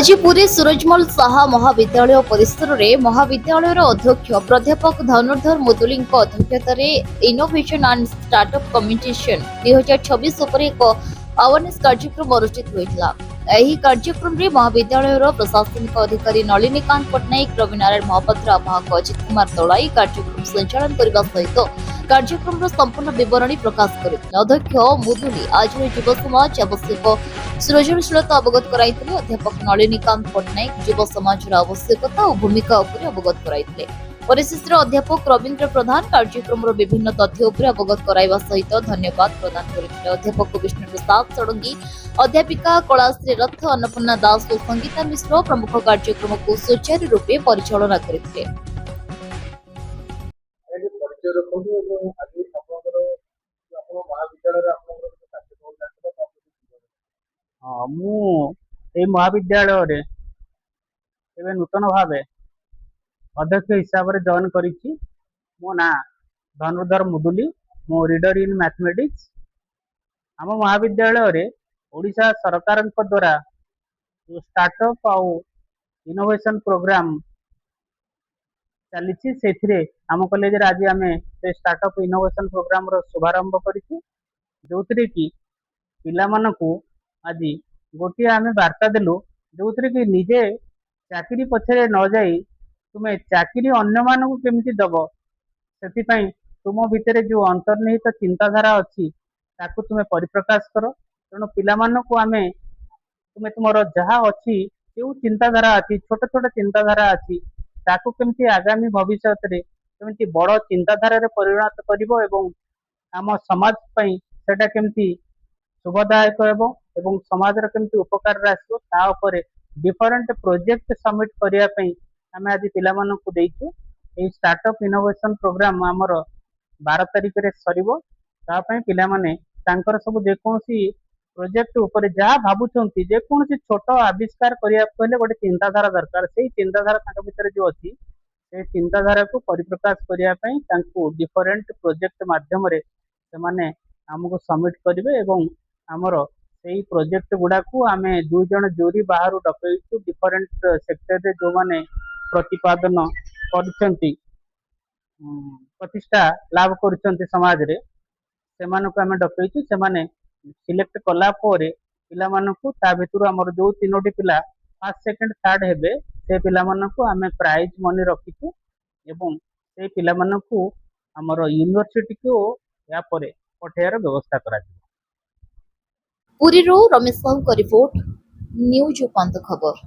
आज पुरी सूरजमल साहा महाविद्यालय परिसर में महाविद्यालय अध्यक्ष प्राध्यापक धनुर्धर मुदुली अध्यक्षतार इनोवेशन एंड स्टार्टअप कम्युनिकेशन 2026 उपर एक अवेयरनेस कार्यक्रम अनुष्ठित होता। ଏହି କାର୍ଯ୍ୟକ୍ରମରେ ମହାବିଦ୍ୟାଳୟର ପ୍ରଶାସନିକ ଅଧିକାରୀ ନଳିନୀକାନ୍ତ ପଟ୍ଟନାୟକ, ରବିନାରାୟଣ ମହାପାତ୍ର, ଆବାହକ ଅଜିତ କୁମାର ଦଳାଇ କାର୍ଯ୍ୟକ୍ରମ ସଞ୍ଚାଳନ କରିବା ସହିତ କାର୍ଯ୍ୟକ୍ରମର ସମ୍ପୂର୍ଣ୍ଣ ବିବରଣୀ ପ୍ରକାଶ କରିଥିଲେ। ଅଧ୍ୟକ୍ଷ ମୁଦୁଲି ଆଜିର ଯୁବ ସମାଜ ଆବଶ୍ୟକ ସୃଜନଶୀଳତା ଅବଗତ କରାଇଥିଲେ। ଅଧ୍ୟାପକ ନଳିନୀକାନ୍ତ ପଟ୍ଟନାୟକ ଯୁବ ସମାଜର ଆବଶ୍ୟକତା ଓ ଭୂମିକା ଉପରେ ଅବଗତ କରାଇଥିଲେ। परिशिष्ट अध्यापक रवीन्द्र प्रधान कार्यक्रम विभिन्न तथ्य उपर अवगत कराइबा सहित धन्यवाद प्रदान करथिले। अध्यापक विष्णु प्रसाद षडंगी, अध्यापिका कलाश्री रथ, अन्नपूर्णा दास और संगीता मिश्र प्रमुख कार्यक्रम को सुचारू रूपे परिचालना करथिले। महाविद्यालय नूतन भाव अध्यक्ष हिसाब से जॉइन करिछि। मो ना धनुर्धर मुदुली, मो रीडर इन मैथमेटिक्स। आम महाविद्यालय रे ओडिशा सरकार द्वारा जो स्टार्टअप आउ इनोवेशन प्रोग्राम चली से आम कॉलेज रे आज आम से स्टार्टअप इनोवेशन प्रोग्राम रो शुभारंभ करिछि, जो कि पिला मानकु आज गोटे आम वार्ता देलु जो कि निजे चाकरी पछरे न जाई तुम्हें चाकरी अन्य मानक केमिति दब से तुम भितर जो अंतर्निहित चिंताधारा अच्छी ताकू तुम्हें परिप्रकाश कर। तेणु पिला मानकु आमे तुम्हें तुमर जहाँ अच्छी जो चिंताधारा अच्छी छोट छोट चिंताधारा अच्छी ताकू केमिति आगामी भविष्य रे केमिति बड़ चिंताधारा रे परिणत करिवो एवं आम समाज पई सेटा केमिति शुभदायक एवं समाज रे केमिति उपकार आसो ता उपरे डिफरेंट प्रोजेक्ट सबमिट करिया पई आमे आज पिला मानकु देइछु। ए स्टार्टअप इनोवेशन प्रोग्राम आमर 12 तारिख रे सरिबो। ता पई पिला माने तांकर सब जे कोनसी प्रोजेक्ट ऊपर जहाँ भाबुछंती जे कोनसी छोट आविष्कार करिया पहले गोटे चिंताधारा दरकार। सेही चिंताधारा तांका भीतर जो अछि से चिंताधारा को परिप्रकाश करिया पई तांको डिफरेंट प्रोजेक्ट माध्यम रे से माने हमको सबमिट करिवे एवं हमर सेही प्रोजेक्ट गुडा को आमे दुई जण जोरी बाहर डकैछु। डिफरेंट सेक्टर रे जो माने प्रतिपादन करछंती प्रतिष्ठा लाभ करछंती समाज रे सेमानकु आमे डकैछु। सेमाने सिलेक्ट कला पोरे पिला मानकु ता भितरु हमर जो तीनोटी पिला फर्स्ट सेकंड थर्ड हेबे से पिला मानकु आमे प्राइज मनी रखिछु एवं से पिला मानकु हमर यूनिवर्सिटी को या परे पठेयर व्यवस्था करा दिबो। पुरी रो रमेश साहू का रिपोर्ट, न्यूज 5 खबर।